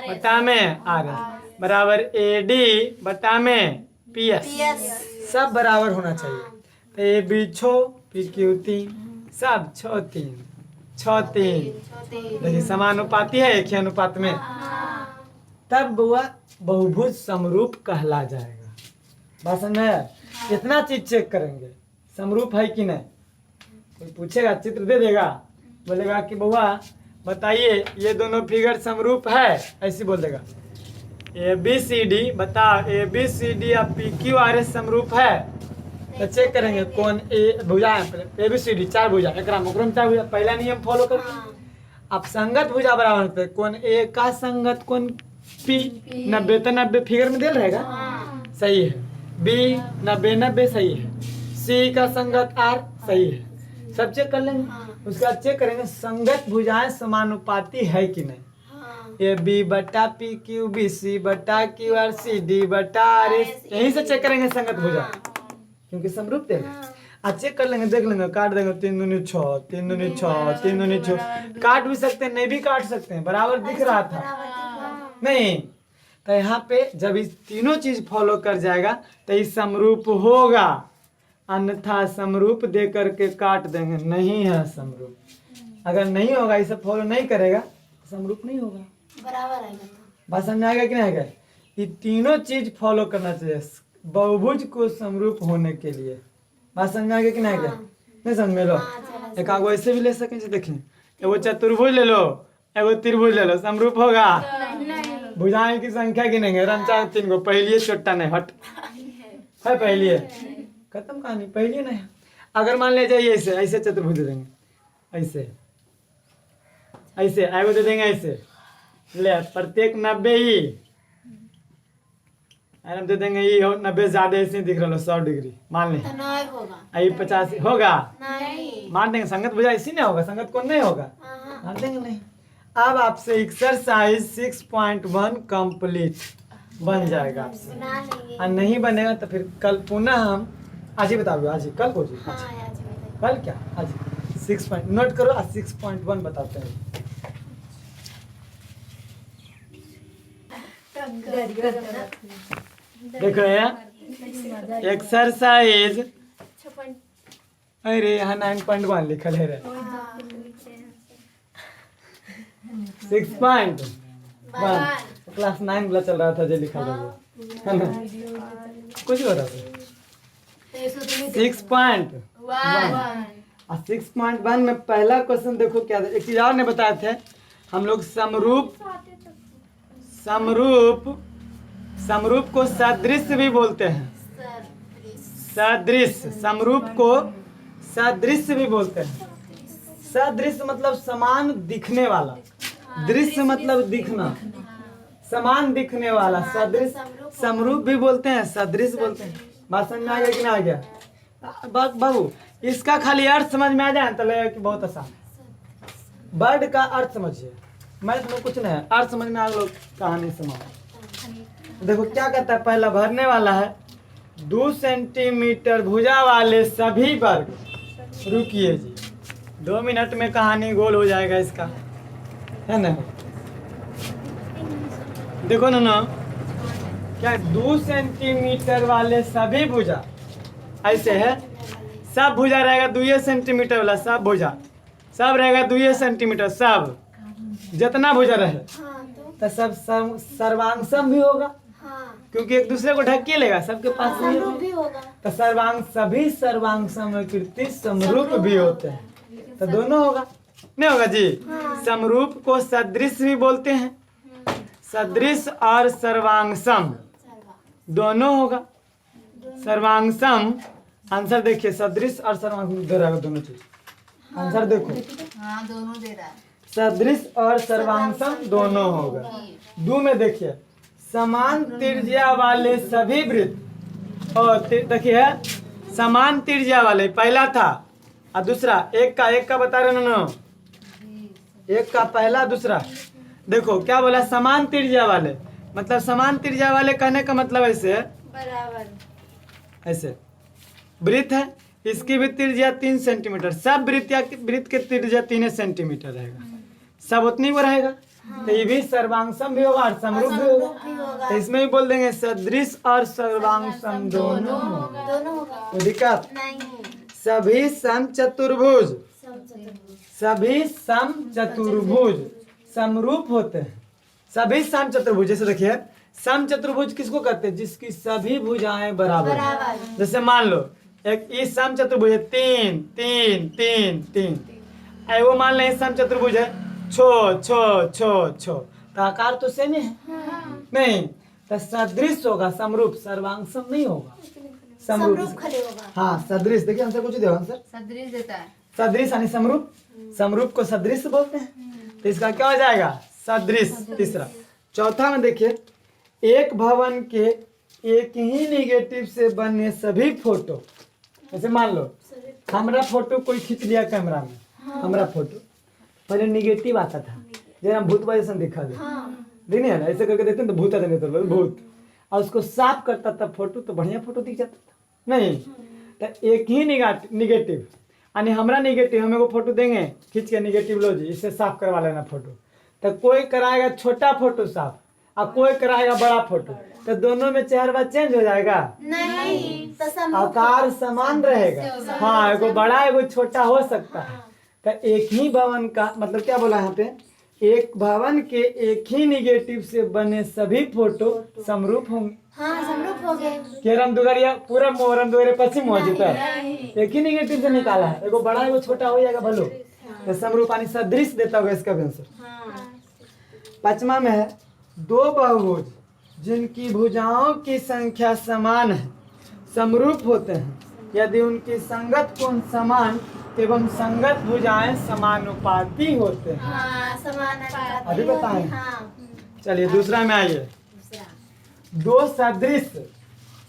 बटा में RS बराबर AD बटा में PS। सब बराबर होना चाहिए। तो AB 6, PQ 3, सब 6 3 देखिए समानुपाती है, एक ही अनुपात में। तब बुआ बहुभुज समरूप कहला जाएगा। बात समझ में? कितना चीज चेक करेंगे, समरूप है कि नहीं। कोई पूछेगा, चित्र दे देगा, बोलेगा कि बुआ बताइए ये दोनों फिगर समरूप है, ऐसी बोल देगा। ABCD बताओ, ABCD और PQRS समरूप है? तो चेक करेंगे कौन भुजा है। ABCD 4 भुजा, एक 4 भुजा, पहला नियम फॉलो कर। अब संगत भुजा बराबर होते हैं, कौन A का संगत कौन P 90 तो 90 फिगर में दे रहेगा, सही है। B 90 सही है। C का संगत R सही है। सब चेक कर लेंगे। उसके बाद चेक करेंगे संगत भुजाएं समानुपाती है कि नहीं। AB बटा PQ BC बटा QR CD बटा RS, यहीं से चेक करेंगे संगत भुजा, क्योंकि समरूप देगा। चेक कर लेंगे, देख लेंगे, काट देंगे 3 दूनी 6, 3 दूनी 6, 3 दूनी 6। काट भी सकते हैं, नहीं भी काट सकते हैं, बराबर दिख रहा था नहीं। तो यहाँ पे जब इस तीनों चीज फॉलो कर जाएगा तो ये समरूप होगा, अन्यथा समरूप दे करके काट देंगे, नहीं है समरूप। अगर नहीं होगा, ये सब फॉलो नहीं करेगा, समरूप नहीं होगा, बराबर आएगा। बात समझ आएगा कि नहीं आएगा? ये तीनों चीज फॉलो करना चाहिए बहुभुज को समरूप होने के लिए। बात समझ आएगा कि नहीं आएगा? नहीं समझ में लो। एक आगो ऐसे भी ले सकें, देखिए एगो चतुर्भुज ले लो, एगो त्रिभुज ले लो, समरूप होगा? भुजाएं की संख्या गिनेंगे रमचा 3 को पहली छोटा नहीं हट है पहली है खत्म कहानी पहली नहीं। अगर मान ले जाइए ऐसे ऐसे चतुर्भुज दे देंगे ऐसे ऐसे आगे दे देंगे ऐसे ले प्रत्येक 90 ही हम दे देंगे ये 90 ज्यादा ऐसे दिख रहा 100 डिग्री मान लें तो नहीं होगा। आई 50 होगा नहीं। मान देंगे संगत भुजा इसी नहीं होगा संगत कौन नहीं होगा हाँ। मान देंगे नहीं। अब आपसे एक्सरसाइज 6.1 कंप्लीट बन जाएगा आपसे बना लेंगे। और नहीं बनेगा तो फिर कल पुनः हम आज ही बताओगे आज ही कल को जी हाँ आज आज बताइए। कल क्या आज 6 पॉइंट नोट करो आज 6.1 बताते हैं। देखो यार एक्सरसाइज अरे यहाँ 9.1 लिखल है रे 6.1 क्लास 9 वाला चल रहा था जो लिखा था है ना कुछ हो रहा था 6.1 और 6.1 में पहला क्वेश्चन देखो क्या था। एक चीज और ने बताए थे हम लोग समरूप समरूप समरूप को सदृश भी बोलते हैं सदृश समरूप को सदृश भी बोलते हैं। सदृश मतलब समान दिखने वाला दृश्य मतलब दिखना समान दिखने वाला सदृश समरूप भी बोलते हैं सदृश बोलते हैं। बात समझ में आ गया कि ना आ गया बाबू इसका खाली अर्थ समझ में आ जाए तो लगेगा कि बहुत आसान। वर्ड का अर्थ समझिए मैथ में कुछ नहीं है अर्थ समझ में आ लोग कहानी समाओ। देखो क्या कहता है पहला भरने वाला है 2 सेंटीमीटर भुजा वाले सभी वर्ग रुकिए जी 2 मिनट में कहानी गोल हो जाएगा इसका है ना। देखो ना क्या 2 सेंटीमीटर वाले सभी भुजा ऐसे है सब भुजा रहेगा 2 सेंटीमीटर वाला सब भुजा सब रहेगा 2 सेंटीमीटर सब जितना भुजा रहे तो सब सर्वांशम भी होगा क्योंकि एक दूसरे को ढक के लेगा सबके पास भी होगा। तो सर्वांश सभी सर्वांगसमकृति समरूप भी होते हैं तो दोनों होगा नहीं होगा जी। समरूप को सदृश भी बोलते हैं सदृश और सर्वांगसम दोनों होगा। सर्वांगसम आंसर देखिए सदृश और सर्वांगसम दे रहा है दोनों चीज आंसर देखो हाँ दोनों दे रहा है सदृश और सर्वांगसम दोनों होगा। 2 में देखिए समान त्रिज्या वाले सभी वृत्त और देखिए समान त्रिज्या वाले पहला था और दूसरा एक का बता रहे ना एक का पहला दूसरा देखो क्या बोला समान त्रिज्या वाले मतलब समान त्रिज्या वाले कहने का मतलब ऐसे बराबर ऐसे वृत्त है इसकी भी त्रिज्या 3 सेंटीमीटर सब वृत्त के त्रिज्या 3 सेंटीमीटर रहेगा सब उतनी को रहेगा तो ये भी सर्वांगसम भी होगा और समरूप भी होगा तो इसमें भी बोल देंगे सदृश और सर्वांगसम दोनों होगा। तो दिक्कत सभी सम चतुर्भुज समरूप होते हैं सभी सम चतुर्भुज जैसे देखिए सम चतुर्भुज किसको कहते हैं जिसकी सभी भुजाएं बराबर जैसे मान लो एक इस सम चतुर्भुज है 3 3 3 3 वो मान लें सम चतुर्भुज है छो तो आकार तो सेम है नहीं तो सदृश होगा समरूप सर्वांगसम नहीं होगा समरूप खड़े होगा। हाँ सदृश देखिए आंसर कुछ दो आंसर सदृश देता है सदृश यानी समरूप समरूप को सदृश बोलते हैं तो इसका क्या हो जाएगा सदृश तीसरा। चौथा में देखिए एक भवन के एक ही निगेटिव से बने सभी फोटो जैसे मान लो हमारा फोटो कोई खींच लिया कैमरा में हमारा फोटो पहले निगेटिव आता था जरा भूत जैसा दिखा दे नहीं है ऐसे करके देखते तो भूत आता नहीं तो भूत और उसको साफ करता था फोटो तो बढ़िया फोटो दिख जाता था नहीं तो एक ही निगेटिव यानी हमारा निगेटिव हमें को फोटो देंगे खींच के निगेटिव लो जी इससे साफ करवा लेना फोटो तो कोई कराएगा छोटा फोटो साफ और कोई कराएगा बड़ा फोटो तो दोनों में चेहरा चेंज हो जाएगा नहीं तो आकार समान रहेगा हाँ एगो बड़ा एगो छोटा हो सकता है तो एक ही भवन का मतलब क्या बोला यहाँ पे एक भवन के एक ही निगेटिव से बने सभी फोटो समरूप होंगे। हाँ समरूप हो गए केरम दुगरिया पूरा मोहरम दुगरे पश्चिम मौजूद है एक ही निगेटिव से निकाला है एगो बड़ा एगो छोटा हो जाएगा भलो तो समरूप यानी सदृश देता होगा इसका भी आंसर। 5वां में है दो बहुभुज जिनकी भुजाओं की संख्या समान है समरूप होते हैं यदि उनकी संगत कोण समान एवं संगत भुजाएं समानुपाती होते हैं। हाँ समान अभी बताएं। हाँ चलिए दूसरा में आइए। दूसरा दो सदृश,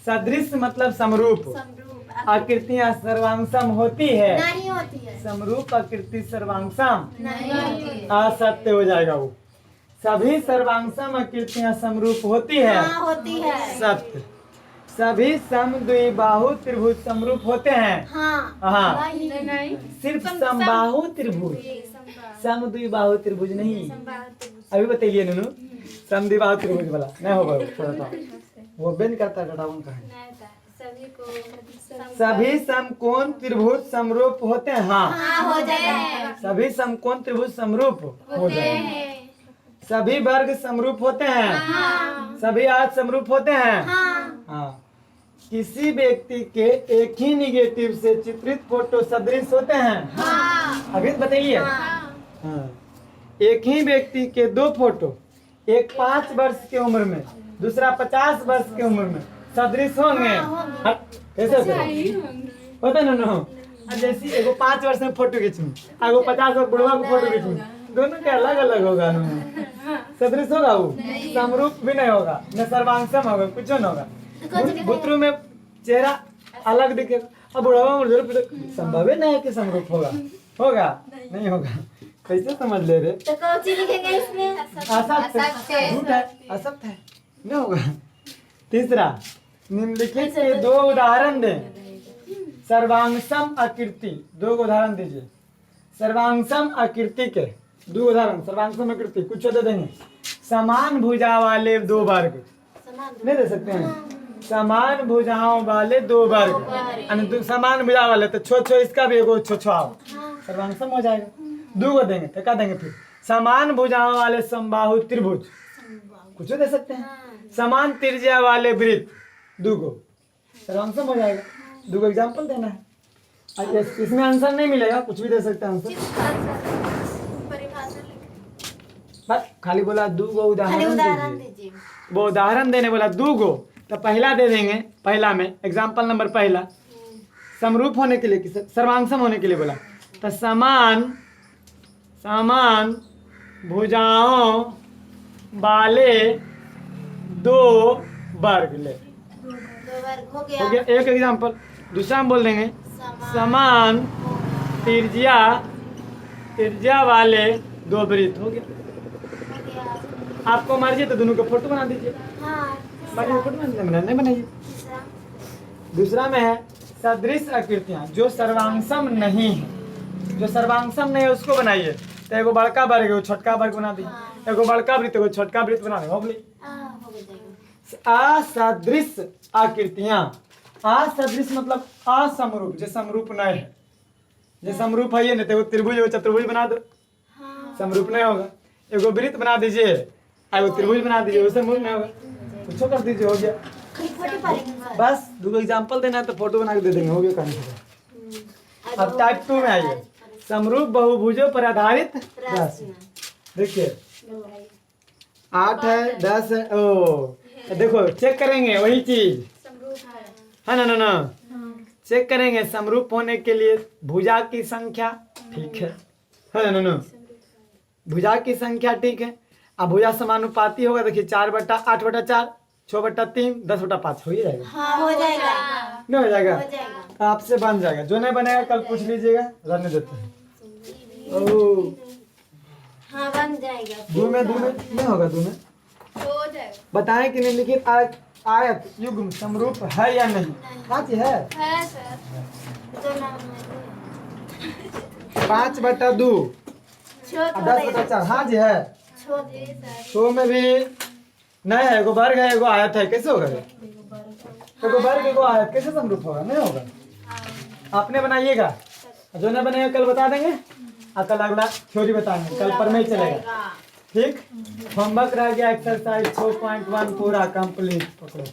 सदृश मतलब समरूप समरूप आकृतियां सर्वांगसम होती है। नहीं होती है, समरूप आकृति सर्वांगसम नहीं होती है। असत्य हो जाएगा वो। सभी सर्वांगसम आकृतियां समरूप होती है। हाँ होती है। सत्य। सभी समद्विबाहु त्रिभुज समरूप होते हैं। हाँ हाँ नहीं सिर्फ समबाहु त्रिभुज, समद्विबाहु त्रिभुज नहीं। अभी बताइए नूनू, समद्विबाहु त्रिभुज वाला नहीं होगा वो, थोड़ा सा वो बेन करता डाटा उनका है। सभी को सभी समकोण त्रिभुज समरूप होते हैं। हाँ हाँ हो जाएगा। सभी समकोण त्रिभुज समरूप हो जाएंगे। सभी वर्ग समरूप होते हैं। हाँ सभी आयत समरूप होते हैं। हाँ हाँ किसी व्यक्ति के एक ही निगेटिव से चित्रित फोटो सदृश होते हैं। हाँ अभी बताइए। हाँ एक ही व्यक्ति के दो फोटो, एक 5 वर्ष की उम्र में दूसरा 50 वर्ष की उम्र में सदृश होंगे। हाँ, कैसे होते ना नो। जैसे एगो 5 वर्ष में फोटो खींचू, एगो 50 वर्ष बुढ़वा को फोटो खींचू, दोनों के अलग अलग होगा नो। सदृश होगा वो, समरूप भी नहीं होगा, न सर्वांगसम होगा, कुछ नहीं होगा। बुतरू में चेहरा अलग दिखेगा, अब बुढ़ावा में संभव ही नहीं है कि समरूप होगा। होगा नहीं होगा, कैसे समझ ले रहे। तो कौन सी लिखेंगे इसमें? असत्य है, झूठ है, असत्य है, नहीं होगा। तीसरा, निम्नलिखित के दो उदाहरण दें। सर्वांगसम आकृति, दो उदाहरण दीजिए। सर्वांगसम आकृति के दो उदाहरण। सर्वांगसम आकृति कुछ दे देंगे। समान भुजा वाले दो वर्ग नहीं दे सकते हैं। समान भुजाओं वाले दो वर्ग, यानी समान भुजा वाले तो छो छो इसका भी एगो छो छो आओ, सर्वांगसम हो जाएगा। दो को देंगे तो क्या देंगे फिर? समान भुजाओं वाले समबाहु त्रिभुज कुछ दे सकते हैं। समान त्रिज्या वाले वृत्त दो को सर्वांगसम हो जाएगा। दो को एग्जाम्पल देना है। अब इसमें आंसर नहीं मिलेगा, कुछ भी दे सकते हैं आंसर। बस खाली बोला दो गो खाली उदाहरण उदाहरण दीजिए। दीजिए। वो उदाहरण देने बोला दो गो, तो पहला दे देंगे। पहला में एग्जाम्पल नंबर पहला समरूप होने के लिए, सर्वांगसम होने के लिए बोला तो समान समान भुजाओं वाले दो वर्ग ले, दो वर्ग हो हो गया। गया एक एग्जाम्पल। दूसरा हम बोल देंगे समान त्रिज्या त्रिज्या वाले दो वृत्त, हो गया। आपको मर्जी तो दोनों का फोटो बना दीजिए। हाँ फोटो नहीं बनाइए। तीसरा दूसरा में है सदृश आकृतियां जो सर्वांगसम नहीं है। जो सर्वांगसम नहीं है उसको बनाइए। तो एगो बड़का वर्ग एगो छोटका वर्ग बना दीजिए, एगो बड़का वृत्त एगो छोटका वृत्त बना दीजिए, हो गई। हो जाएगा। असदृश आकृतियां, असदृश मतलब असमरूप, जो समरूप नहीं है। जो समरूप है नहीं तो एगो त्रिभुज एगो चतुर्भुज बना दो, हाँ समरूप नहीं होगा। एगो वृत्त बना दीजिए, एगो त्रिभुज बना दीजिए, उससे समरूप नहीं होगा। कुछ कर दीजिए, हो गया। फोटो पड़ेगा। बस दो एग्जाम्पल देना है तो फोटो बना के दे देंगे, हो गया कहानी। अब टाइप 2 में आइए। समरूप बहुभुजों पर आधारित राशि। देखिए 8 है 10 है। ओ देखो चेक करेंगे वही चीज है ना। ना चेक करेंगे समरूप होने के लिए भुजा की संख्या ठीक है ना। भुजा की संख्या ठीक है। अब भुजा समानुपाती होगा। देखिए 4/8/4 6/3 10/5 हो ही जाएगा। हाँ हो जाएगा। नहीं हो जाएगा हो जाएगा। तो आपसे बन जाएगा। जो नहीं बनेगा कल पूछ लीजिएगा, रहने देते हैं। ओह हाँ बन जाएगा। दो में नहीं होगा। दो में हो जाएगा। बताएं कि निम्नलिखित आयत युग्म समरूप है या नहीं। हाँ जी है। है सर। तो नाम है 5/2 छोड़ 10/4। हाँ जी है। छोड़ तो में भी नहीं है। एगो वर्ग है एगो आयत है, कैसे होगा? एगो वर्ग एगो आयत कैसे समरूप होगा? नहीं होगा। आपने बनाइएगा, जो नहीं बनेगा कल बता देंगे। और कल अगला थ्योरी बताएंगे, कल पर नहीं चलेगा। ठीक। होमवर्क रह गया एक्सरसाइज 6.1 पूरा कंप्लीट। पकड़ो।